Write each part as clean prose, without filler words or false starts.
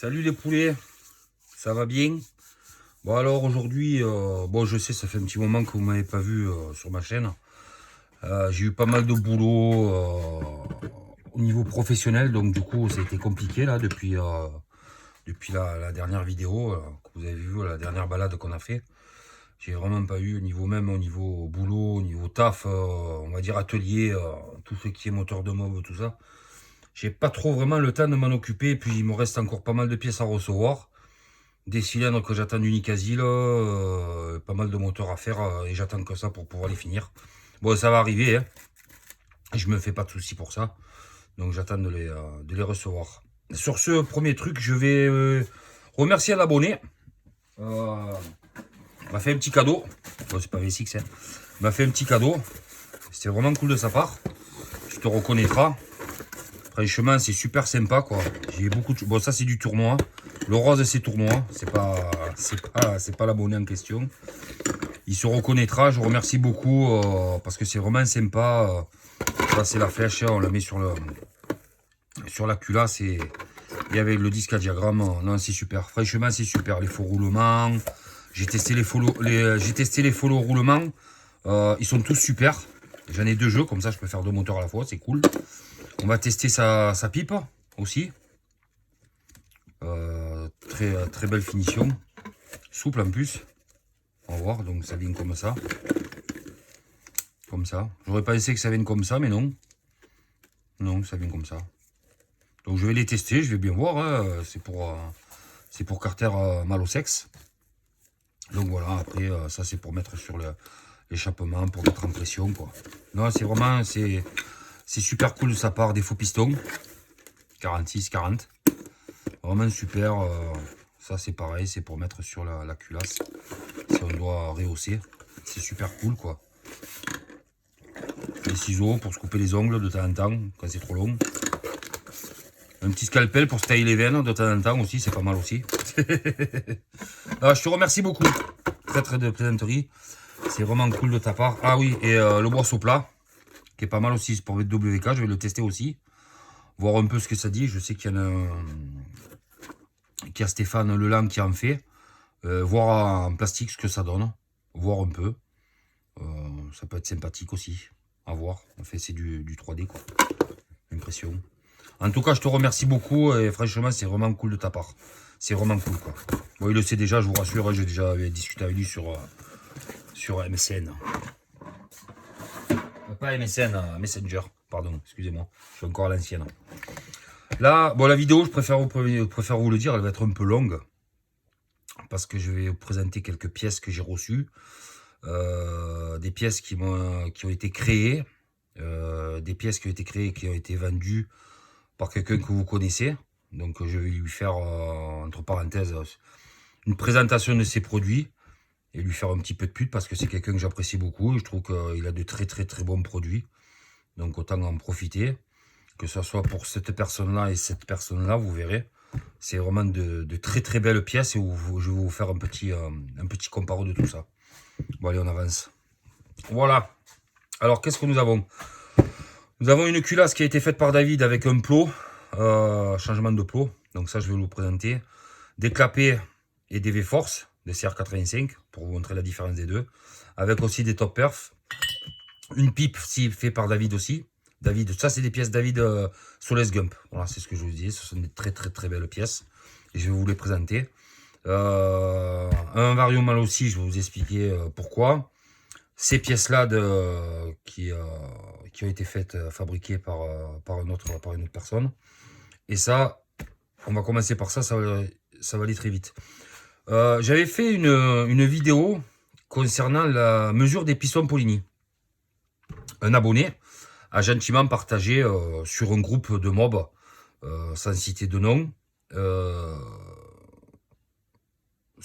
Salut les poulets, ça va bien? Bon alors aujourd'hui, bon je sais ça fait un petit moment que vous m'avez pas vu sur ma chaîne. J'ai eu pas mal de boulot au niveau professionnel, donc du coup ça a été compliqué là depuis la dernière vidéo que vous avez vu, la dernière balade qu'on a fait. J'ai vraiment pas eu au niveau boulot, au niveau taf, on va dire atelier, tout ce qui est moteur de mob, tout ça. J'ai pas trop vraiment le temps de m'en occuper, puis il me reste encore pas mal de pièces à recevoir. Des cylindres que j'attends du Nicasie, là, pas mal de moteurs à faire, et j'attends que ça pour pouvoir les finir. Bon, ça va arriver, hein. Je me fais pas de soucis pour ça. Donc j'attends de les recevoir. Sur ce premier truc, je vais remercier l'abonné. M'a fait un petit cadeau. Bon, c'est pas V6, hein. M'a fait un petit cadeau. C'était vraiment cool de sa part. Tu te reconnaîtras. Franchement, c'est super sympa, quoi. J'ai beaucoup de... Bon, ça, c'est du tournoi. Le rose, c'est tournoi. C'est pas l'abonné en question. Il se reconnaîtra. Je remercie beaucoup parce que c'est vraiment sympa. Ça, c'est la flèche. On la met sur la culasse et avec le disque à diagramme. Non, c'est super. Franchement, c'est super. Les faux roulements. J'ai testé les faux roulements. Ils sont tous super. J'en ai deux jeux. Comme ça, je peux faire deux moteurs à la fois. C'est cool. On va tester sa pipe aussi. Très belle finition. Souple en plus. On va voir. Donc ça vient comme ça. Comme ça. J'aurais pensé que ça vienne comme ça, mais non. Non, ça vient comme ça. Donc je vais les tester. Je vais bien voir. Hein. C'est pour Carter mal au sexe. Donc voilà. Après, ça c'est pour mettre sur l'échappement, pour mettre en pression, quoi. Non, c'est vraiment... C'est super cool de sa part. Des faux pistons. 46, 40. Vraiment super. Ça c'est pareil, c'est pour mettre sur la culasse. Si on doit rehausser. C'est super cool, quoi. Des ciseaux pour se couper les ongles de temps en temps, quand c'est trop long. Un petit scalpel pour se tailler les veines de temps en temps aussi, c'est pas mal aussi. Je te remercie beaucoup. Très de plaisanterie. C'est vraiment cool de ta part. Ah oui, et le boisseau plat, qui est pas mal aussi pour WK, je vais le tester aussi. Voir un peu ce que ça dit. Je sais qu'il y a Stéphane Leland qui en fait. Voir en plastique ce que ça donne. Voir un peu. Ça peut être sympathique aussi. À voir. En fait, c'est du 3D, quoi. Impression. En tout cas, je te remercie beaucoup. Et franchement, c'est vraiment cool de ta part. C'est vraiment cool, quoi. Bon, il le sait déjà, je vous rassure. Hein, j'ai déjà discuté avec lui sur MSN. Pas MSN, Messenger. Pardon, excusez-moi. Je suis encore à l'ancienne. Là, bon, la vidéo, je préfère vous le dire, elle va être un peu longue. Parce que je vais vous présenter quelques pièces que j'ai reçues. Des pièces qui ont été créées. Des pièces qui ont été créées et qui ont été vendues par quelqu'un que vous connaissez. Donc je vais lui faire, entre parenthèses, une présentation de ses produits. Et lui faire un petit peu de pute parce que c'est quelqu'un que j'apprécie beaucoup. Et je trouve qu'il a de très bons produits. Donc autant en profiter. Que ce soit pour cette personne-là et cette personne-là, vous verrez. C'est vraiment de très belles pièces et je vais vous faire un petit comparo de tout ça. Bon allez, on avance. Voilà. Alors qu'est-ce que nous avons? Nous avons une culasse qui a été faite par David avec un plot. Changement de plot. Donc ça, je vais vous le présenter. Des clapets et des V-Force, des CR85, pour vous montrer la différence des deux. Avec aussi des top perf. Une pipe fait par David aussi. David, ça c'est des pièces David Soles Gump. Voilà, c'est ce que je vous dis. Ce sont des très belles pièces. Et je vais vous les présenter. Un Vario mal aussi, je vais vous expliquer pourquoi. Ces pièces-là qui ont été faites, fabriquées par une autre personne. Et ça, on va commencer par ça, ça va aller très vite. J'avais fait une vidéo concernant la mesure des pistons Polini. Un abonné a gentiment partagé sur un groupe de mob, sans citer de nom, ce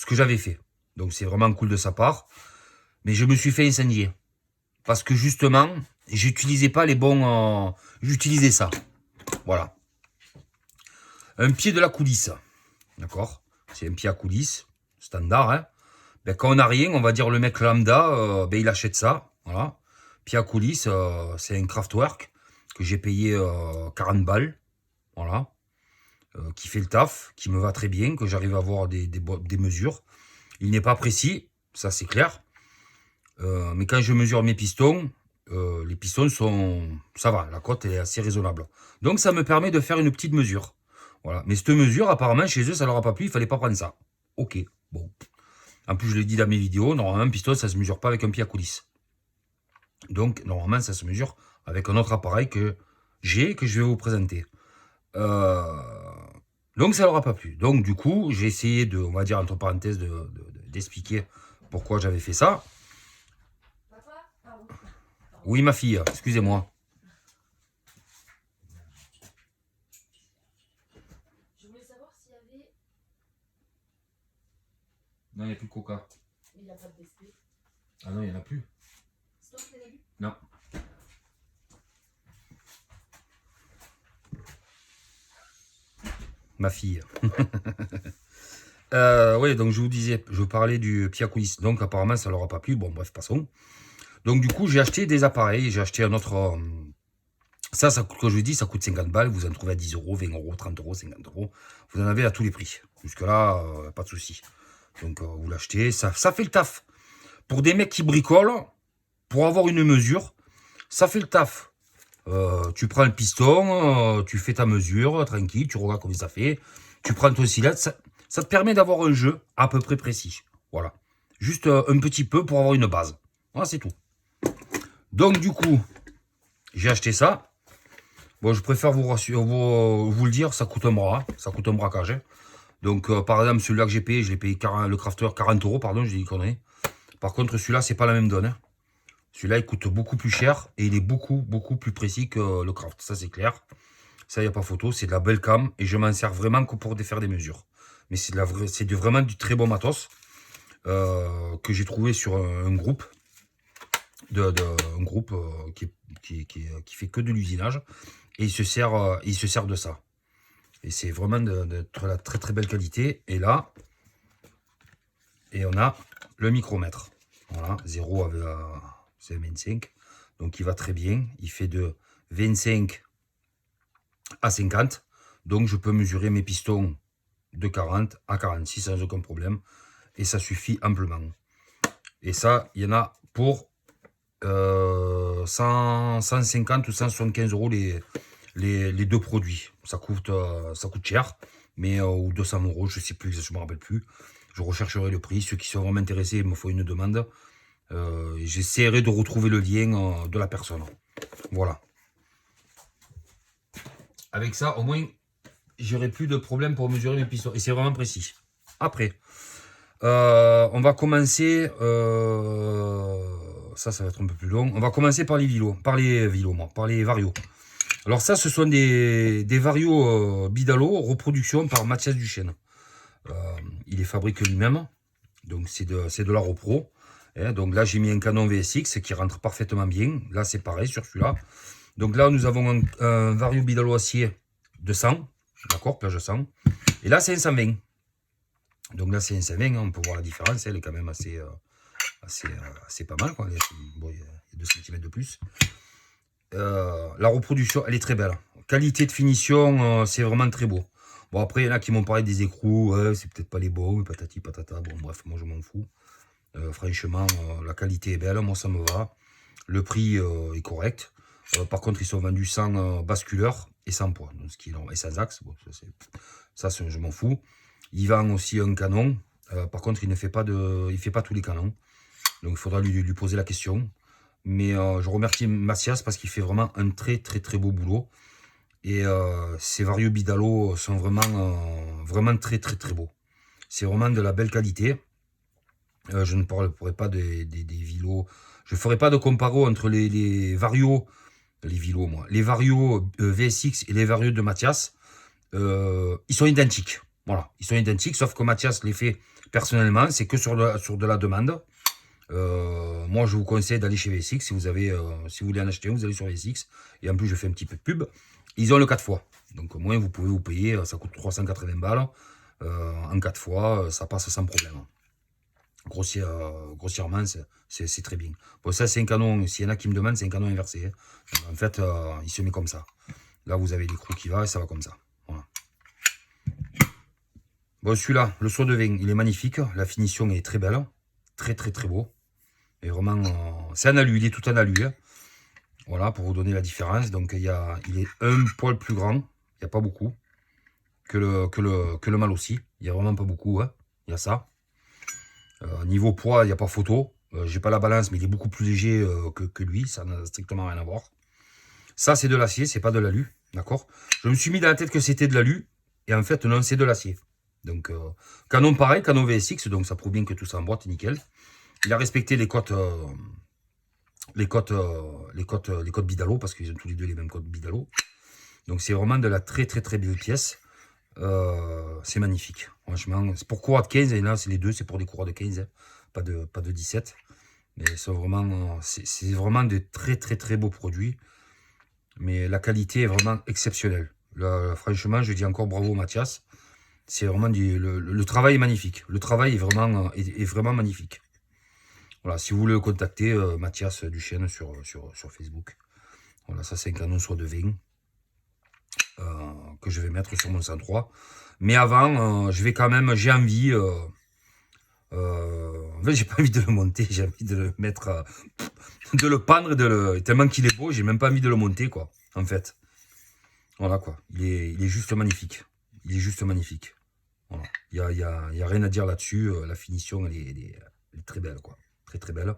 que j'avais fait. Donc c'est vraiment cool de sa part. Mais je me suis fait incendier. Parce que justement, j'utilisais pas les bons... j'utilisais ça. Voilà. Un pied de la coulisse. D'accord? C'est un pied à coulisse. Standard, hein? Ben, quand on n'a rien, on va dire le mec lambda, ben, il achète ça. Voilà. Pied à coulisse, c'est un Kraftwerk que j'ai payé 40 balles. Voilà. qui fait le taf, qui me va très bien, que j'arrive à avoir des mesures. Il n'est pas précis, ça c'est clair. Mais quand je mesure mes pistons, les pistons sont... Ça va, la cote est assez raisonnable. Donc ça me permet de faire une petite mesure. Voilà. Mais cette mesure, apparemment, chez eux, ça leur a pas plu, il fallait pas prendre ça. Ok, bon. En plus, je l'ai dit dans mes vidéos, normalement, un piston, ça se mesure pas avec un pied à coulisse. Donc, normalement, ça se mesure avec un autre appareil que j'ai, que je vais vous présenter. Donc, ça leur a pas plu. Donc, du coup, j'ai essayé de, on va dire, entre parenthèses, d'expliquer pourquoi j'avais fait ça. Oui, ma fille, excusez-moi. Je voulais savoir s'il y avait... Non, il n'y a plus de coca. Mais il n'y a pas de DSP. Ah non, il n'y en a plus. C'est toi qui l'as vu? Non. Ma fille. Oui, donc je vous disais, je parlais du pied à coulisse. Donc apparemment, ça leur a pas plu. Bon, bref, passons. Donc du coup, j'ai acheté des appareils. J'ai acheté un autre... ça coûte, comme je vous dis, ça coûte 50 balles. Vous en trouvez à 10 euros, 20 euros, 30 euros, 50 euros. Vous en avez à tous les prix. Jusque-là, pas de souci. Donc vous l'achetez. Ça fait le taf. Pour des mecs qui bricolent, pour avoir une mesure, ça fait le taf. Tu prends le piston, tu fais ta mesure, tranquille, tu regardes combien ça fait. Tu prends ton silet, ça te permet d'avoir un jeu à peu près précis. Voilà. Juste un petit peu pour avoir une base. Voilà, c'est tout. Donc du coup, j'ai acheté ça. Bon, je préfère vous le dire, ça coûte un bras, ça coûte un braquage. Hein. Donc par exemple, celui-là que j'ai payé, je l'ai payé le crafter 40 euros, pardon, j'ai dit conneries. Par contre, celui-là, c'est pas la même donne. Hein. Celui-là, il coûte beaucoup plus cher et il est beaucoup plus précis que le craft. Ça, c'est clair. Ça, il n'y a pas photo. C'est de la belle cam et je m'en sers vraiment que pour faire des mesures. Mais c'est vraiment du très bon matos que j'ai trouvé sur un groupe. Un groupe qui fait que de l'usinage. Et il se sert de ça. Et c'est vraiment de la très belle qualité. Et là, on a le micromètre. Voilà, 0 avec... c'est 25. Donc il va très bien. Il fait de 25 à 50. Donc je peux mesurer mes pistons de 40 à 46 sans aucun problème. Et ça suffit amplement. Et ça, il y en a pour 150 ou 175 euros les deux produits. Ça coûte cher. Mais ou 200 euros, je ne sais plus, je ne me rappelle plus. Je rechercherai le prix. Ceux qui sont vraiment intéressés me font une demande. J'essaierai de retrouver le lien de la personne. Voilà. Avec ça, au moins, j'aurai plus de problème pour mesurer mes pistons. Et c'est vraiment précis. Après, on va commencer... ça va être un peu plus long. On va commencer par les vilos. Par les varios. Alors ça, ce sont des varios Bidalo, reproduction par Mathias Duchesne. Il les fabrique lui-même. Donc c'est de la repro. Donc là, j'ai mis un canon VSX qui rentre parfaitement bien. Là, c'est pareil sur celui-là. Donc là, nous avons un vario Bidalo acier de 100. D'accord, plage 100. Et là, c'est un 120. Donc là, c'est un 120. On peut voir la différence. Elle est quand même assez pas mal. Quoi. Bon, il y a 2 cm de plus. La reproduction, elle est très belle. Qualité de finition, c'est vraiment très beau. Bon, après, il y en a qui m'ont parlé des écrous. C'est peut-être pas les beaux, patati patata. Bon, bref, moi, je m'en fous. Franchement, la qualité est belle, moi ça me va. Le prix est correct. Par contre, ils sont vendus sans basculeur et sans poids, donc, ce qui est et sans axe. Bon, ça je m'en fous. Il vend aussi un canon. Par contre, il fait pas tous les canons. Donc, il faudra lui poser la question. Mais je remercie Mathias parce qu'il fait vraiment un très beau boulot. Et ces varieux Bidalo sont vraiment très beaux. C'est vraiment de la belle qualité. Je ne parlerai pas des vilos. Je ne ferai pas de comparo entre les varios, les varios VSX et les varios de Mathias. Ils sont identiques. Voilà, ils sont identiques, sauf que Mathias les fait personnellement, c'est que sur de la demande. Moi, je vous conseille d'aller chez VSX. Si vous voulez en acheter un, vous allez sur VSX. Et en plus, je fais un petit peu de pub. Ils ont le 4 fois. Donc, au moins, vous pouvez vous payer. Ça coûte 380 balles. En 4 fois, ça passe sans problème. Grossièrement, c'est très bien. Bon, ça, c'est un canon. S'il y en a qui me demandent, c'est un canon inversé. Donc, en fait, il se met comme ça. Là, vous avez l'écrou qui va et ça va comme ça. Voilà. Bon, celui-là, le seau de vin, il est magnifique. La finition est très belle. Très, très, très beau. Et vraiment, c'est en alu. Il est tout en alu. Hein. Voilà, pour vous donner la différence. Donc, il est un poil plus grand. Il n'y a pas beaucoup. Que le mal aussi. Il n'y a vraiment pas beaucoup. Hein. Il y a ça. Niveau poids, il n'y a pas photo. J'ai pas la balance, mais il est beaucoup plus léger que lui. Ça n'a strictement rien à voir. Ça, c'est de l'acier. C'est pas de l'alu. D'accord. Je me suis mis dans la tête que c'était de l'alu. Et en fait, non, c'est de l'acier. Donc, canon pareil, canon VSX. Donc, ça prouve bien que tout ça en boîte est nickel. Il a respecté les cotes Bidalo, parce qu'ils ont tous les deux les mêmes cotes Bidalo. Donc c'est vraiment de la très très très belle pièce. C'est magnifique. Franchement, c'est pour courroie de 15, et là c'est les deux, c'est pour des courroies de 15, hein, pas de 17. Mais c'est vraiment de très très très beaux produits. Mais la qualité est vraiment exceptionnelle. Là, franchement, je dis encore bravo Mathias. C'est vraiment le travail est magnifique. Le travail est vraiment magnifique. Voilà, si vous voulez le contacter, Mathias Duchesne sur Facebook. Voilà, ça c'est un canon soie de vin que je vais mettre sur mon 103. Mais avant, j'ai envie, en fait, j'ai pas envie de le monter, j'ai envie de le mettre, de le pendre, tellement qu'il est beau, j'ai même pas envie de le monter, quoi, en fait. Voilà, quoi, il est juste magnifique. Il est juste magnifique. Voilà, il y a rien à dire là-dessus, la finition, elle est très belle, quoi. Très très belle.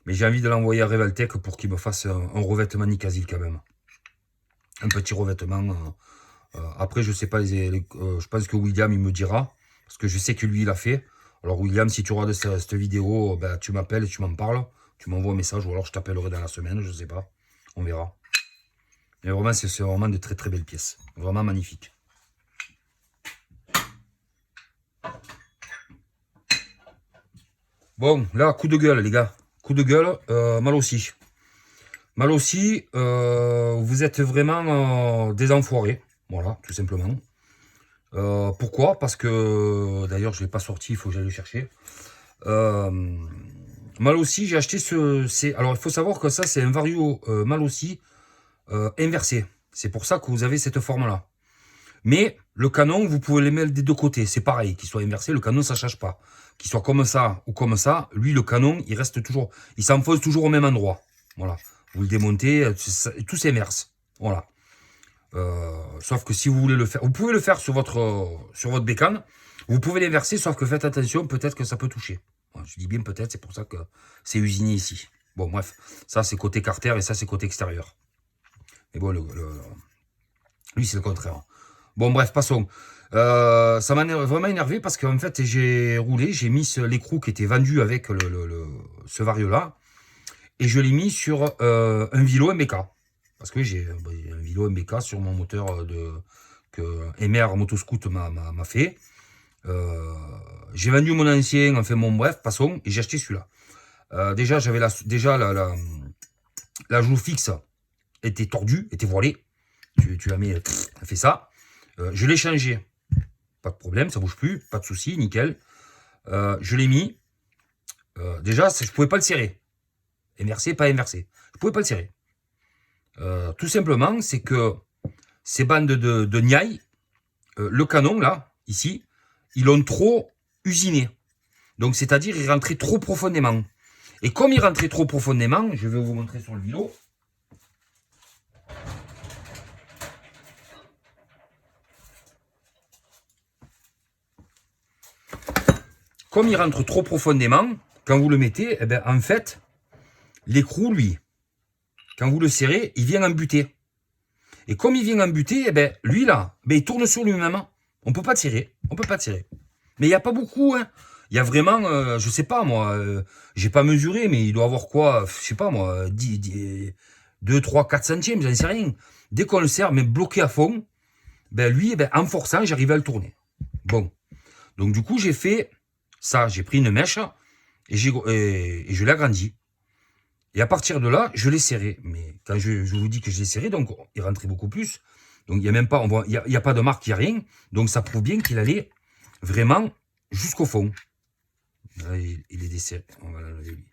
Mais j'ai envie de l'envoyer à Revaltech pour qu'il me fasse un revêtement Nicasil quand même. Un petit revêtement. Après, je sais pas, je pense que William, il me dira. Parce que je sais que lui, il a fait. Alors William, si tu regardes cette vidéo, ben, tu m'appelles et tu m'en parles. Tu m'envoies un message ou alors je t'appellerai dans la semaine, je sais pas. On verra. Mais vraiment, c'est vraiment de très très belles pièces. Vraiment magnifique. Bon, là, coup de gueule, les gars. Coup de gueule, mal aussi. Mal aussi, vous êtes vraiment des enfoirés. Voilà, tout simplement. Pourquoi? Parce que, d'ailleurs, je ne l'ai pas sorti, il faut que j'aille le chercher. Mal aussi, j'ai acheté alors, il faut savoir que ça, c'est un Vario mal aussi inversé. C'est pour ça que vous avez cette forme-là. Mais le canon, vous pouvez les mettre des deux côtés. C'est pareil, qu'il soit inversé, le canon, ça ne change pas. Qu'il soit comme ça ou comme ça, lui, le canon, il reste toujours, il s'enfonce toujours au même endroit. Voilà. Vous le démontez, tout s'immerse. Voilà. Sauf que si vous voulez le faire, vous pouvez le faire sur votre bécane. Vous pouvez l'inverser, sauf que faites attention, peut-être que ça peut toucher. Voilà, je dis bien peut-être, c'est pour ça que c'est usiné ici. Bon, bref, ça c'est côté carter et ça c'est côté extérieur. Mais bon, lui c'est le contraire. Bon, bref, passons. Ça m'a vraiment énervé parce qu'en fait, j'ai roulé, j'ai mis l'écrou qui était vendu avec ce vario-là, et je l'ai mis sur un Vilo MBK. Parce que j'ai un Vilo MBK sur mon moteur que MR Motoscoot m'a fait. J'ai vendu mon ancien, enfin bon, bref, passons, et j'ai acheté celui-là. Déjà, j'avais la joue fixe était tordue, était voilée. Tu la mets, elle fait ça. Je l'ai changé. Pas de problème, ça bouge plus, pas de souci, nickel. Je l'ai mis. Déjà, je pouvais pas le serrer. Inversé, pas inversé. Je pouvais pas le serrer. Tout simplement, c'est que ces bandes de niaille, le canon, là, ici, ils l'ont trop usiné. Donc, c'est-à-dire, il rentrait trop profondément. Et comme il rentrait trop profondément, je vais vous montrer sur le vélo. Comme il rentre trop profondément, quand vous le mettez, eh ben, en fait, l'écrou, lui, quand vous le serrez, il vient en butée. Et comme il vient en butée, eh ben, lui, là, ben, il tourne sur lui-même. On ne peut pas le serrer. On peut pas le serrer. Mais il n'y a pas beaucoup. Hein. Il y a vraiment, je sais pas, moi, j'ai pas mesuré, mais il doit avoir quoi, je sais pas, moi, 2, 3, 4 centièmes, j'en sais rien. Dès qu'on le serre, mais bloqué à fond, ben, lui, ben, en forçant, j'arrivais à le tourner. Bon. Donc, du coup, j'ai fait ça. J'ai pris une mèche et je l'ai agrandi. Et à partir de là, je l'ai serré. Mais quand je vous dis que je l'ai serré, donc il rentrait beaucoup plus. Donc il n'y a même pas, il y a pas de marque, il n'y a rien. Donc ça prouve bien qu'il allait vraiment jusqu'au fond. Là, il est desserré. On va l'enlever lui.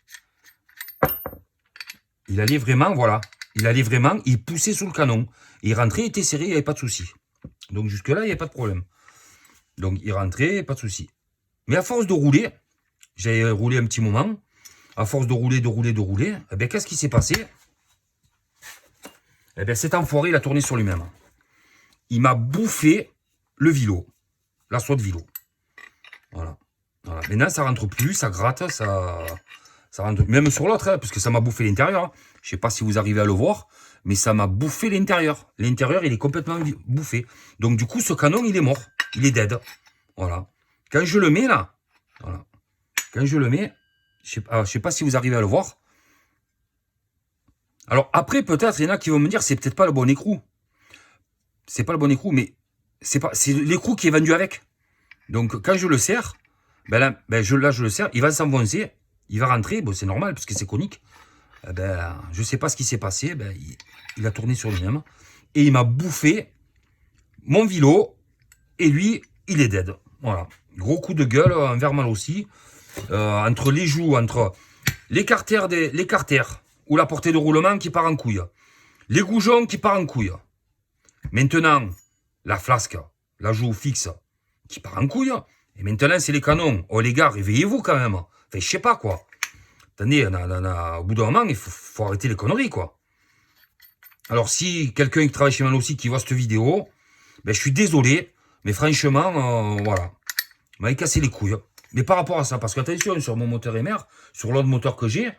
Il allait vraiment, voilà. Il allait vraiment, il poussait sous le canon. Il rentrait, il était serré, il n'y avait pas de souci. Donc jusque-là, il n'y a pas de problème. Donc, il rentrait, pas de souci. Mais à force de rouler, j'avais roulé un petit moment, à force de rouler, eh bien, qu'est-ce qui s'est passé? Eh bien, cet enfoiré, il a tourné sur lui-même. Il m'a bouffé le vilo, la soie de vilo. Voilà. Voilà. Maintenant, ça rentre plus, ça gratte, ça rentre. Même sur l'autre, hein, parce que ça m'a bouffé l'intérieur. Hein. Je sais pas si vous arrivez à le voir, mais ça m'a bouffé l'intérieur. L'intérieur, il est complètement bouffé. Donc, du coup, ce canon, il est mort. Il est dead. Voilà. Quand je le mets, là, voilà. Quand je le mets, je sais pas si vous arrivez à le voir. Alors, après, peut-être, il y en a qui vont me dire, c'est peut-être pas le bon écrou. C'est pas le bon écrou, mais c'est l'écrou qui est vendu avec. Donc, quand je le serre, je le serre, il va s'enfoncer, il va rentrer, bon, c'est normal, parce que c'est conique. Je sais pas ce qui s'est passé, il a tourné sur lui-même, et il m'a bouffé mon vilo, et lui, il est dead. Voilà. Gros coup de gueule, envers mal aussi, entre les joues, entre l'écartère ou la portée de roulement qui part en couille, les goujons qui part en couille. Maintenant, la flasque, la joue fixe, qui part en couille. Et maintenant, c'est les canons. Oh les gars, réveillez-vous quand même. Enfin, je sais pas quoi. Attendez, au bout d'un moment, il faut arrêter les conneries, quoi. Alors, si quelqu'un qui travaille chez Mano aussi qui voit cette vidéo, je suis désolé, mais franchement, voilà. Il m'a cassé les couilles. Mais par rapport à ça, parce qu'attention, sur mon moteur MR, sur l'autre moteur que j'ai,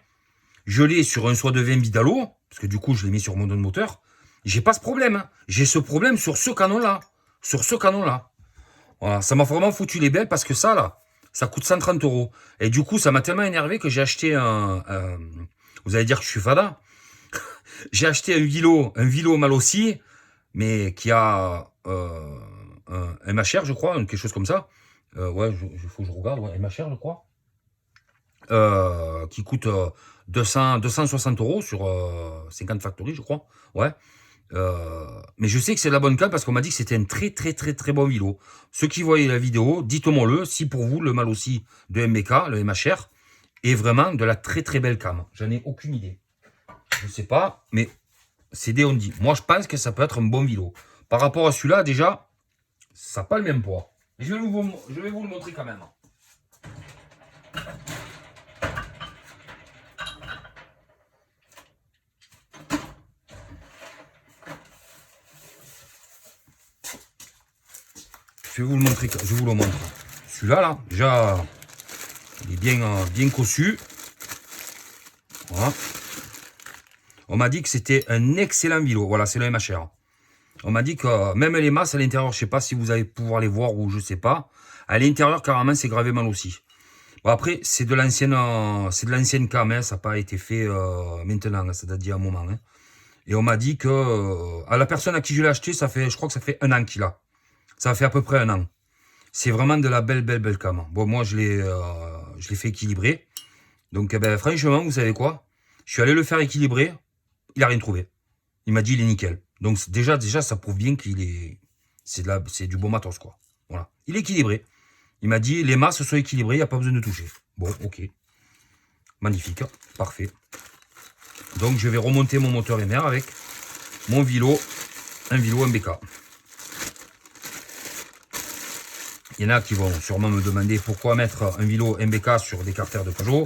je l'ai sur un soie de vin Bidalo, parce que du coup, je l'ai mis sur mon autre moteur. J'ai pas ce problème. Hein. J'ai ce problème sur ce canon-là. Sur ce canon-là. Voilà, ça m'a vraiment foutu les belles parce que ça, là, ça coûte 130 €. Et du coup, ça m'a tellement énervé que j'ai acheté vous allez dire que je suis fada. J'ai acheté un Vilo mal aussi, mais qui a un MHR, je crois, quelque chose comme ça. Ouais, il faut que je regarde, ouais, MHR, je crois. Qui coûte 260 € sur 50 Factory, je crois. Ouais. Mais je sais que c'est la bonne cale parce qu'on m'a dit que c'était un très très très très bon vilo. Ceux qui voyaient la vidéo, dites-moi le, si pour vous le mal aussi de MBK, le MHR, est vraiment de la très très belle cam. J'en ai aucune idée. Je sais pas, mais c'est des on dit. Moi je pense que ça peut être un bon vilo. Par rapport à celui-là, déjà, ça n'a pas le même poids. Je vais vous le montrer quand même. Je vais vous le montrer, je vous le montre. Celui-là, là, déjà, il est bien cossu. Voilà. On m'a dit que c'était un excellent vilo. Voilà, c'est le MHR. On m'a dit que même les masses à l'intérieur, je sais pas si vous allez pouvoir les voir ou je sais pas. À l'intérieur, carrément, c'est gravé mal aussi. Bon, après, c'est de l'ancienne cam, hein, ça n'a pas été fait maintenant, ça date d'il y a un moment. Hein. Et on m'a dit que à la personne à qui je l'ai acheté, je crois que ça fait 1 an qu'il a. Ça fait à peu près 1 an. C'est vraiment de la belle cam. Bon, moi, je l'ai fait équilibrer. Donc, franchement, vous savez quoi? Je suis allé le faire équilibrer. Il n'a rien trouvé. Il m'a dit, il est nickel. Donc, déjà, ça prouve bien qu'il est... C'est du bon matos, quoi. Voilà. Il est équilibré. Il m'a dit, les masses sont équilibrées, il n'y a pas besoin de toucher. Bon, ok. Magnifique. Parfait. Donc, je vais remonter mon moteur MR avec mon vilo, un vilo MBK. Il y en a qui vont sûrement me demander pourquoi mettre un vilo MBK sur des carters de Peugeot.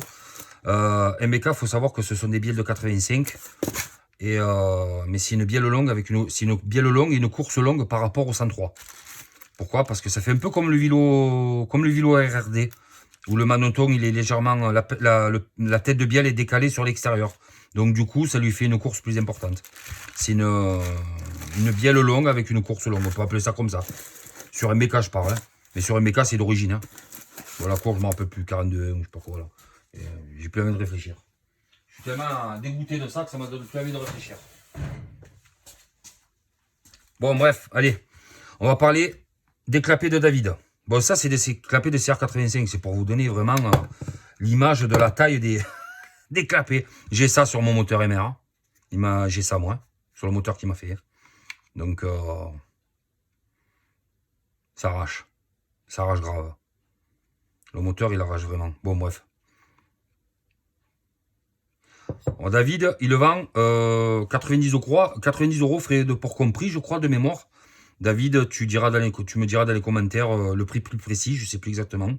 MBK, il faut savoir que ce sont des bielles de 85. Mais c'est une bielle longue et une course longue par rapport au 103. Pourquoi? Parce que ça fait un peu comme le vilo RRD, où le manoton, il est légèrement, la tête de bielle est décalée sur l'extérieur. Donc du coup, ça lui fait une course plus importante. C'est une bielle longue avec une course longue. On peut appeler ça comme ça. Sur MBK, je parle. Hein. Mais sur MBK, c'est d'origine. Hein. Voilà, course, je ne me rappelle plus, 42, ou je sais pas quoi. J'ai plus envie de réfléchir. Je suis tellement dégoûté de ça que ça m'a donné plus envie de réfléchir. Bon, bref, allez. On va parler des clapets de David. Bon, ça, c'est des clapets de CR85. C'est pour vous donner vraiment l'image de la taille des clapets. J'ai ça sur mon moteur MR. J'ai ça, moi, sur le moteur qui m'a fait. Donc, ça arrache. Ça arrache grave. Le moteur, il arrache vraiment. Bon, bref. Alors, David, il le vend 90 € frais de port compris, je crois, de mémoire. David, tu me diras dans les commentaires le prix plus précis, je ne sais plus exactement.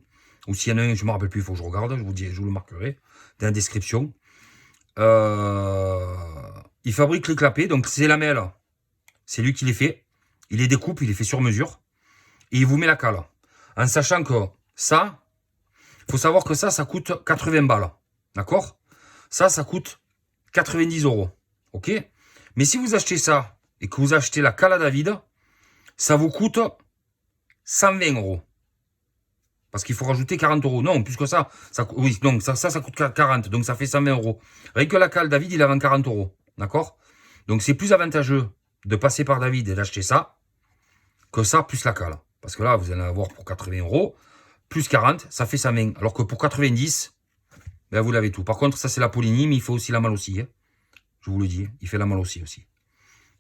Ou s'il y en a un, je ne me rappelle plus, il faut que je regarde, je vous le marquerai dans la description. Il fabrique les clapets, donc c'est lamelles. C'est lui qui les fait. Il les découpe, il les fait sur mesure. Et il vous met la cale. En sachant que ça, il faut savoir que ça coûte 80 balles. D'accord? Ça coûte 90 €. Ok? Mais si vous achetez ça et que vous achetez la cale à David, ça vous coûte 120 €. Parce qu'il faut rajouter 40 €. Non, plus que ça. Oui, donc ça coûte 40. Donc ça fait 120 €. Rien que la cale, David, il la vend 40 €. D'accord? Donc c'est plus avantageux de passer par David et d'acheter ça que ça plus la cale. Parce que là, vous allez avoir pour 80 €. Plus 40, ça fait 120. Alors que pour 90, ben vous l'avez tout. Par contre, ça c'est la Poligny, mais il fait aussi la malle aussi. Hein. Je vous le dis, il fait la malle aussi.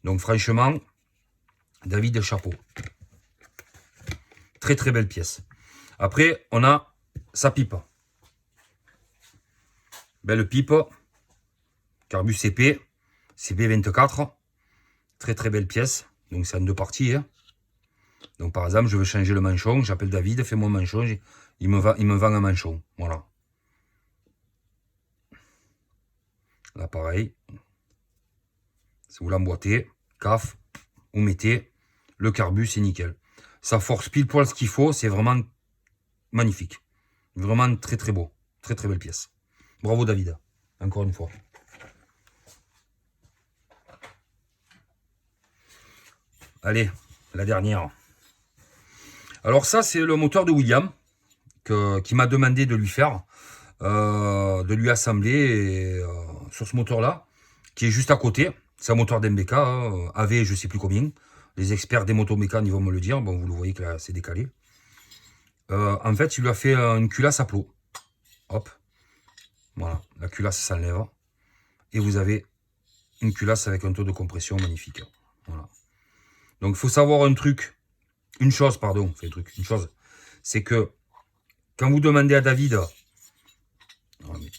Donc franchement, David, chapeau. Très très belle pièce. Après, on a sa pipe. Belle pipe. Carbus CP. CB24. Très très belle pièce. Donc c'est en 2 parties. Hein. Donc par exemple, je veux changer le manchon. J'appelle David, fais-moi un manchon. Il me vend un manchon. Voilà. Là pareil. Si vous l'emboîtez, CAF, vous mettez le carbus, c'est nickel. Ça force pile poil ce qu'il faut. C'est vraiment magnifique. Vraiment très très beau. Très très belle pièce. Bravo David. Encore une fois. Allez, la dernière. Alors ça, c'est le moteur de William qui m'a demandé de lui faire, de lui assembler sur ce moteur-là, qui est juste à côté. C'est un moteur d'MBK, AV je sais plus combien. Les experts des motomécanes, ils vont me le dire. Bon, vous le voyez que là, c'est décalé. En fait, il lui a fait une culasse à plot. Hop. Voilà, la culasse s'enlève. Et vous avez une culasse avec un taux de compression magnifique. Voilà. Donc, il faut savoir une chose, c'est que quand vous demandez à David,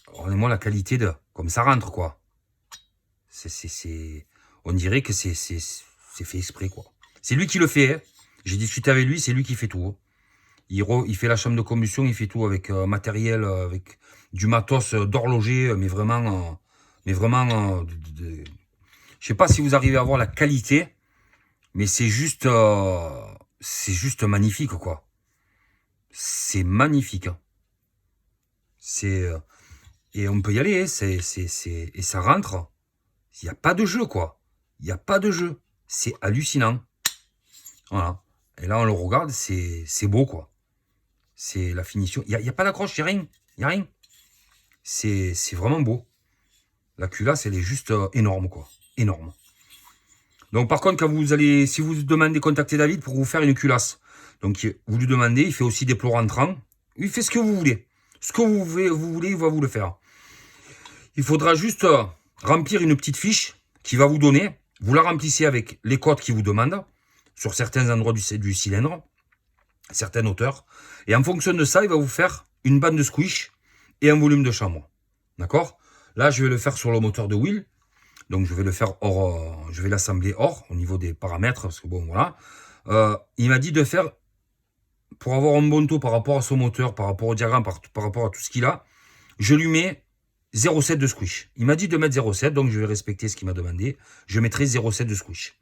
regardez-moi la qualité de, comme ça rentre, quoi. On dirait que c'est fait exprès, quoi. C'est lui qui le fait, hein. J'ai discuté avec lui, c'est lui qui fait tout. Hein. Il fait la chambre de combustion, il fait tout avec matériel, avec du matos d'horloger, mais vraiment, je sais pas si vous arrivez à voir la qualité, mais c'est juste magnifique, quoi. C'est magnifique. Hein. Et on peut y aller, et ça rentre. Il n'y a pas de jeu, quoi. Il n'y a pas de jeu. C'est hallucinant. Voilà. Et là, on le regarde, c'est beau, quoi. C'est la finition. Il n'y a pas d'accroche, il n'y a rien. Il n'y a rien. C'est vraiment beau. La culasse, elle est juste énorme, quoi. Énorme. Donc, par contre, si vous demandez contacter David pour vous faire une culasse, donc vous lui demandez, il fait aussi des plots rentrants. Il fait ce que vous voulez. Ce que vous voulez, il va vous le faire. Il faudra juste remplir une petite fiche qui va vous donner. Vous la remplissez avec les codes qu'il vous demande sur certains endroits du cylindre, certaines hauteurs. Et en fonction de ça, il va vous faire une bande de squish et un volume de chambre. D'accord? Là, je vais le faire sur le moteur de Will. Donc, je vais le faire hors, je vais l'assembler hors au niveau des paramètres. Parce que bon, voilà. Il m'a dit de faire, pour avoir un bon taux par rapport à son moteur, par rapport au diagramme, par rapport à tout ce qu'il a, je lui mets 0,7 de squish. Il m'a dit de mettre 0,7, donc je vais respecter ce qu'il m'a demandé. Je mettrai 0,7 de squish.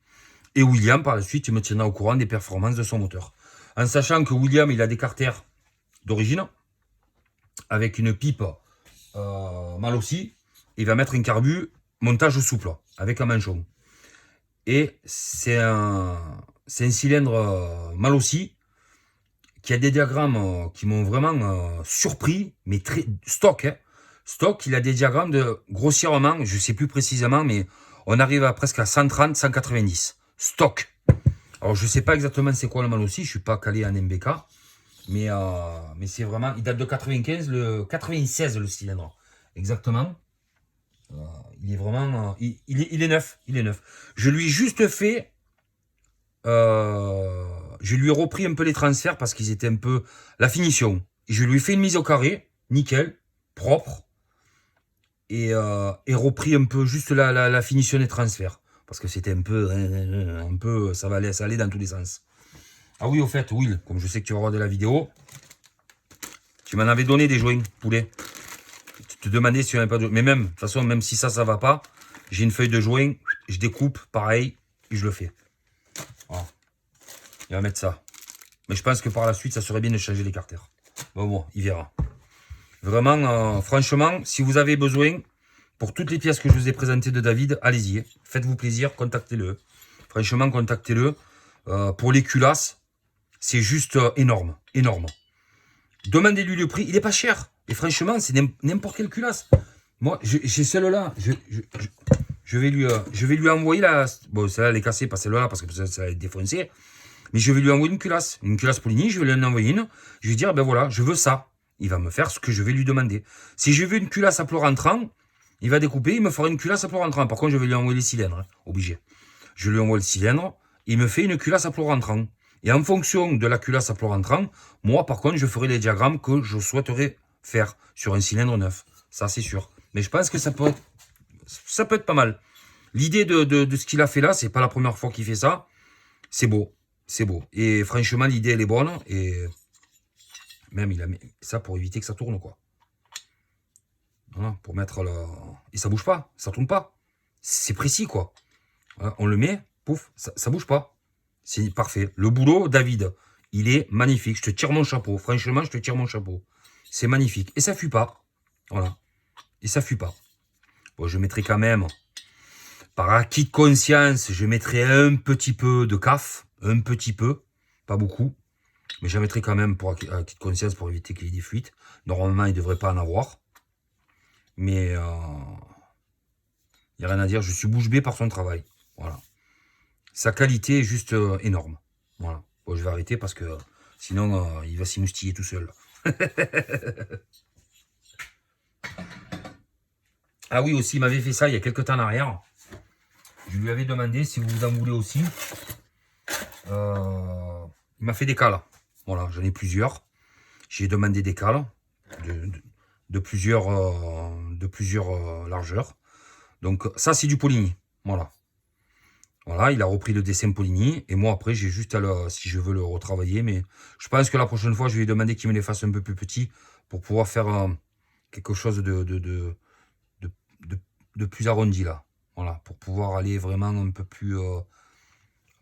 Et William, par la suite, il me tiendra au courant des performances de son moteur. En sachant que William, il a des carters d'origine, avec une pipe mal aussi. Il va mettre un carbu montage souple, avec un manchon. Et c'est un cylindre mal aussi, qui a des diagrammes qui m'ont vraiment surpris, mais très stock, hein. Stock, il a des diagrammes de grossièrement, je ne sais plus précisément, mais on arrive à presque à 130, 190. Stock. Alors, je ne sais pas exactement c'est quoi le mal aussi, je ne suis pas calé en MBK, mais c'est vraiment, il date de 95, 96 le cylindre. Exactement. Il est vraiment, il est neuf, Je lui ai juste fait, je lui ai repris un peu les transferts parce qu'ils étaient un peu, la finition. Et je lui ai fait une mise au carré, nickel, propre. Et repris un peu juste la finition des transferts. Parce que c'était un peu, ça allait dans tous les sens. Ah oui, au fait, Will, comme je sais que tu vas regarder la vidéo, tu m'en avais donné des joints, poulet. Tu te demandais si tu n'avais pas de joints. Mais même, de toute façon, même si ça va pas, j'ai une feuille de joint, je découpe, pareil, et je le fais. Voilà. Il va mettre ça. Mais je pense que par la suite, ça serait bien de changer les carters. Bon, il verra. Vraiment, franchement, si vous avez besoin, pour toutes les pièces que je vous ai présentées de David, allez-y. Faites-vous plaisir, contactez-le. Franchement, contactez-le. Pour les culasses, c'est juste énorme. Énorme. Demandez-lui le prix. Il n'est pas cher. Et franchement, c'est n'importe quelle culasse. Moi, j'ai celle-là. Je vais lui envoyer la... Bon, celle-là, elle est cassée, pas celle-là, parce que ça va être défoncé. Mais je vais lui envoyer une culasse. Une culasse Polini, je vais lui en envoyer une. Je vais dire, ben voilà, je veux ça. Il va me faire ce que je vais lui demander. Si je veux une culasse à plat rentrant, il va découper, il me fera une culasse à plat rentrant. Par contre, je vais lui envoyer les cylindres, hein, obligé. Je lui envoie le cylindre, il me fait une culasse à plat rentrant. Et en fonction de la culasse à plat rentrant, moi, par contre, je ferai les diagrammes que je souhaiterais faire sur un cylindre neuf. Ça, c'est sûr. Mais je pense que ça peut être pas mal. L'idée de ce qu'il a fait là, c'est pas la première fois qu'il fait ça. C'est beau. C'est beau. Et franchement, l'idée, elle est bonne. Et même, il a mis ça pour éviter que ça tourne, quoi. Voilà, pour mettre la... Et ça bouge pas, ça tourne pas. C'est précis, quoi. Voilà, on le met, pouf, ça bouge pas. C'est parfait. Le boulot, David, il est magnifique. Je te tire mon chapeau. Franchement, je te tire mon chapeau. C'est magnifique. Et ça fuit pas. Voilà. Et ça fuit pas. Bon, je mettrai quand même, par acquis de conscience, je mettrai un petit peu de CAF. Un petit peu. Pas beaucoup. Mais je mettrai quand même pour acquis de conscience pour éviter qu'il y ait des fuites. Normalement, il ne devrait pas en avoir. Mais il n'y a rien à dire. Je suis bouche bée par son travail. Voilà. Sa qualité est juste énorme. Voilà. Bon, je vais arrêter parce que sinon, il va s'y moustiller tout seul. Ah oui, aussi, il m'avait fait ça il y a quelques temps en arrière. Je lui avais demandé si vous en voulez aussi. Il m'a fait des cales. Voilà, j'en ai plusieurs. J'ai demandé des cales de plusieurs largeurs. Donc ça, c'est du Polini. Voilà. Voilà, il a repris le dessin Polini. Et moi, après, j'ai juste à le, si je veux le retravailler. Mais je pense que la prochaine fois, je vais lui demander qu'il me les fasse un peu plus petits pour pouvoir faire quelque chose de plus arrondi là. Voilà, pour pouvoir aller vraiment un peu plus...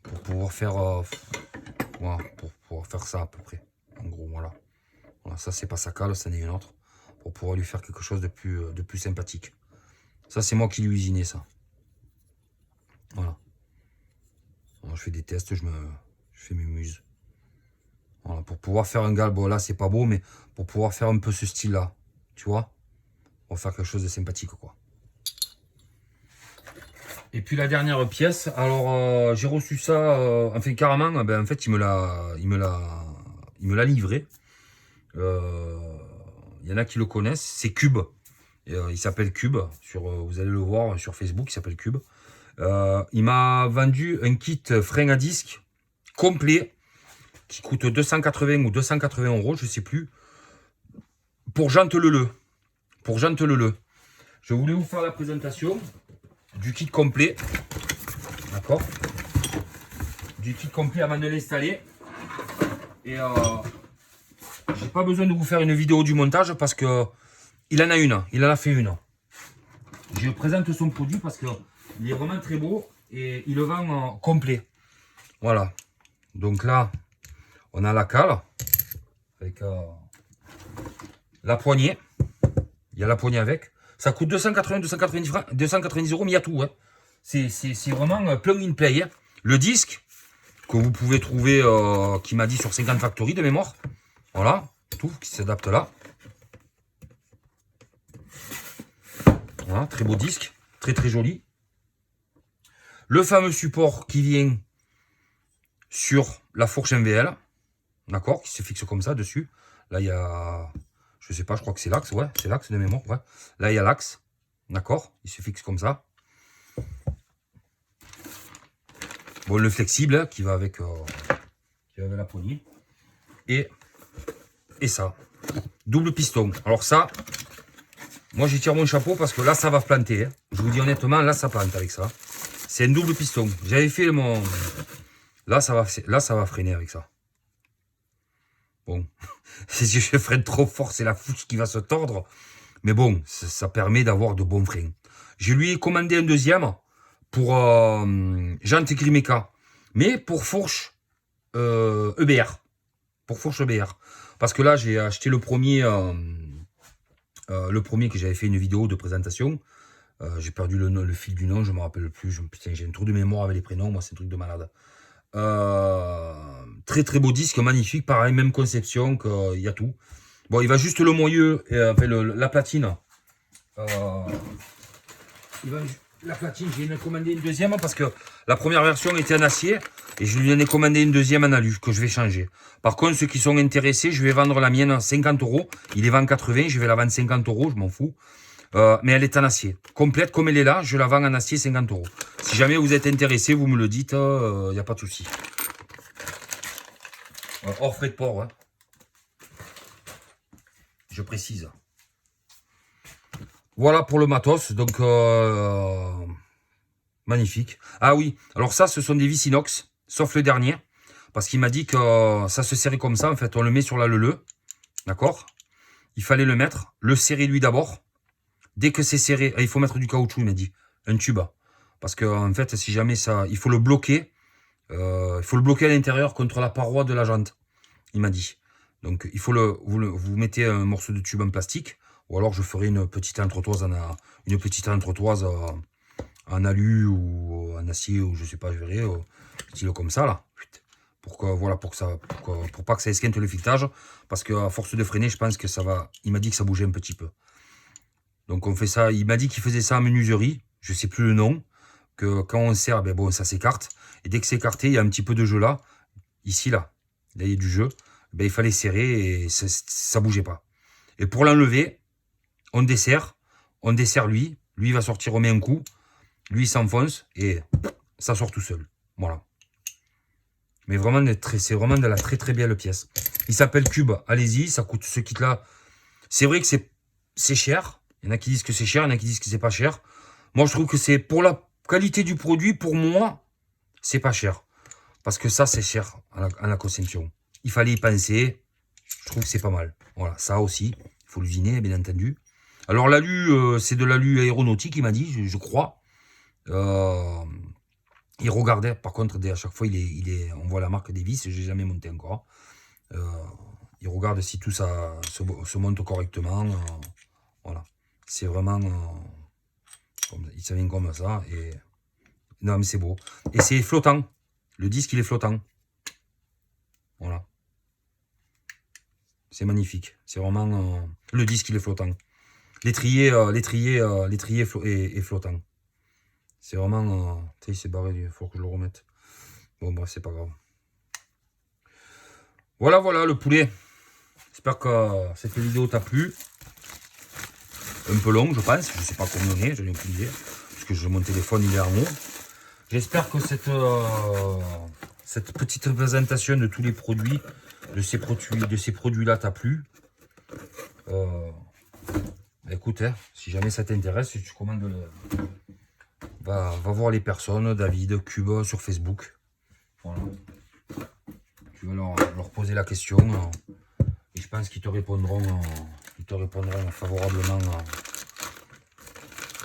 pour pouvoir faire... voilà, pour pouvoir faire ça à peu près. En gros, voilà. Voilà, ça, c'est pas sa cale, ça n'est une autre. Pour pouvoir lui faire quelque chose de plus sympathique. Ça, c'est moi qui lui usinais ça. Voilà. Alors, je fais des tests, je fais mes muses. Voilà, pour pouvoir faire un gal, bon là, c'est pas beau, mais pour pouvoir faire un peu ce style-là. Tu vois? On va faire quelque chose de sympathique, quoi. Et puis la dernière pièce, alors j'ai reçu ça, enfin carrément, ben, en fait il me l'a livré. Il y en a qui le connaissent, c'est Cube. Il s'appelle Cube, vous allez le voir sur Facebook, il s'appelle Cube. Il m'a vendu un kit frein à disque complet qui coûte 280 ou 280 €, je sais plus, pour Janteleleu. Pour Janteleleu. Je voulais vous faire la présentation du kit complet. D'accord? Du kit complet avant de l'installer. Et j'ai pas besoin de vous faire une vidéo du montage parce que il en a une. Il en a fait une. Je présente son produit parce que il est vraiment très beau et il le vend complet. Voilà. Donc là, on a la cale avec la poignée. Il y a la poignée avec. Ça coûte 290 €, mais il y a tout. Hein. C'est vraiment plug and play. Hein. Le disque que vous pouvez trouver, qui m'a dit sur 50 Factory de mémoire. Voilà, tout qui s'adapte là. Voilà, très beau disque, très très joli. Le fameux support qui vient sur la fourche MVL, d'accord, qui se fixe comme ça dessus. Là, il y a, je sais pas, je crois que c'est l'axe, ouais, c'est l'axe de mémoire, ouais. Là, il y a l'axe, d'accord, il se fixe comme ça. Bon, le flexible qui va avec la poignée. Et ça, double piston. Alors ça, moi, j'y tire mon chapeau parce que là, ça va planter. Hein. Je vous dis honnêtement, là, ça plante avec ça. C'est un double piston. J'avais fait mon... Là, ça va freiner avec ça. Bon. Si je freine trop fort, c'est la fourche qui va se tordre. Mais bon, ça permet d'avoir de bons freins. Je lui ai commandé un deuxième pour jante Grimeca. Mais pour fourche EBR. Pour fourche EBR. Parce que là, j'ai acheté le premier que j'avais fait une vidéo de présentation. J'ai perdu le fil du nom, je ne me rappelle plus. Putain, j'ai un trou de mémoire avec les prénoms, moi, c'est un truc de malade. Très très beau disque, magnifique, pareil, même conception, il y a tout. Bon, il va juste le moyeu, enfin, la platine. La platine, j'ai commandé une deuxième parce que la première version était en acier et je lui en ai commandé une deuxième en alu que je vais changer. Par contre, ceux qui sont intéressés, je vais vendre la mienne à 50 €. Il est vend 80, je vais la vendre 50 €, je m'en fous. Mais elle est en acier. Complète comme elle est là, je la vends en acier 50 €. Si jamais vous êtes intéressé, vous me le dites, il n'y a pas de souci. Hors frais de port, hein. Je précise. Voilà pour le matos, donc magnifique. Ah oui, alors ça, ce sont des vis inox, sauf le dernier, parce qu'il m'a dit que ça se serrait comme ça, en fait, on le met sur la leleu, d'accord? Il fallait le mettre, le serrer lui d'abord. Dès que c'est serré, il faut mettre du caoutchouc, il m'a dit, un tube. Parce que en fait, si jamais ça, il faut le bloquer à l'intérieur contre la paroi de la jante, il m'a dit. Donc il faut vous mettez un morceau de tube en plastique, ou alors je ferai une petite entretoise en alu ou en acier, ou je sais pas, je verrai, style comme ça là. Pour pas que ça esquinte le filetage, parce qu'à force de freiner, je pense que ça va. Il m'a dit que ça bougeait un petit peu. Donc on fait ça, il m'a dit qu'il faisait ça en menuiserie, je sais plus le nom, que quand on serre, ben bon, ça s'écarte, et dès que c'est écarté, il y a un petit peu de jeu là, ici là, il y a du jeu, ben il fallait serrer et ça bougeait pas. Et pour l'enlever, on dessert lui il va sortir, on met un coup, lui il s'enfonce et ça sort tout seul, voilà. Mais vraiment, c'est vraiment de la très très belle pièce. Il s'appelle Cube, allez-y, ça coûte ce kit là. C'est vrai que c'est cher. Il y en a qui disent que c'est cher, il y en a qui disent que c'est pas cher. Moi, je trouve que c'est pour la qualité du produit, pour moi, c'est pas cher. Parce que ça, c'est cher à la conception. Il fallait y penser. Je trouve que c'est pas mal. Voilà, ça aussi, il faut l'usiner, bien entendu. Alors, l'alu, c'est de l'alu aéronautique, il m'a dit, je crois. Il regardait, par contre, à chaque fois, on voit la marque des vis, j'ai jamais monté encore. Il regarde si tout ça se monte correctement. Voilà. C'est vraiment... ça vient comme ça. Et... Non, mais c'est beau. Et c'est flottant. Le disque, il est flottant. Voilà. C'est magnifique. C'est vraiment... le disque, il est flottant. L'étrier est flottant. C'est vraiment... tu sais, il s'est barré. Il faut que je le remette. Bon, bref, c'est pas grave. Voilà, voilà, le poulet. J'espère que cette vidéo t'a plu. Un peu long, je pense. Je sais pas combien on est, je n'ai aucune idée. Parce que mon téléphone, il est en haut. J'espère que cette petite présentation de tous les produits, de ces produits-là, t'a plu. Écoute, hein, si jamais ça t'intéresse, tu commandes va voir les personnes, David, Cube, sur Facebook. Voilà. Tu vas leur poser la question. Et je pense qu'ils te répondront favorablement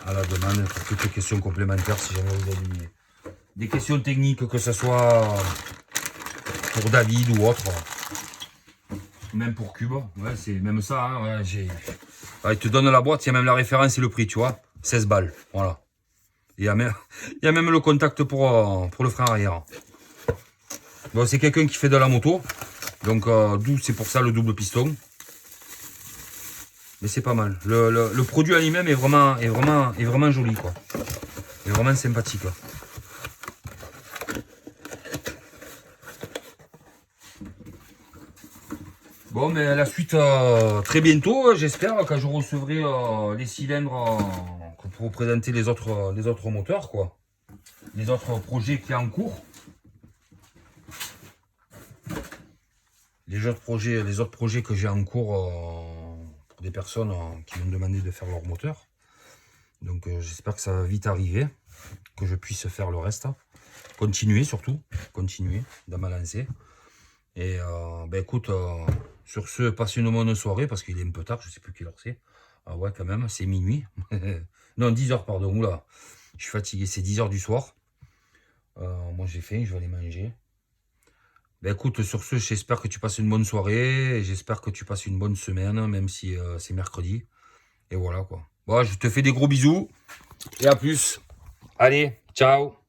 à la demande pour toutes les questions complémentaires si jamais vous avez des questions techniques, que ce soit pour David ou autre. Même pour Cube. Ouais, c'est même ça. Hein, ouais, il te donne la boîte, il y a même la référence et le prix, tu vois. 16 balles. Voilà. Il y a même le contact pour le frein arrière. Bon, c'est quelqu'un qui fait de la moto. Donc, c'est pour ça le double piston. Mais c'est pas mal. Le produit en lui-même est vraiment joli, quoi. Il est vraiment sympathique. Bon, mais la suite très bientôt, j'espère, quand je recevrai les cylindres pour vous présenter les autres moteurs, quoi. Les autres projets qui sont en cours. Les autres projets que j'ai en cours pour des personnes qui m'ont demandé de faire leur moteur. Donc j'espère que ça va vite arriver. que je puisse faire le reste. Continuer surtout, continuer dans ma lancée. Et ben écoute, sur ce, passez une bonne soirée, parce qu'il est un peu tard, je sais plus quelle heure c'est. Ah ouais, quand même, c'est minuit. Non, 10h, pardon, oula. Je suis fatigué, c'est 10h du soir. Moi j'ai faim, je vais aller manger. Ben écoute, sur ce, j'espère que tu passes une bonne soirée, et j'espère que tu passes une bonne semaine, même si c'est mercredi. Et voilà quoi. Bon, je te fais des gros bisous, et à plus. Allez, ciao.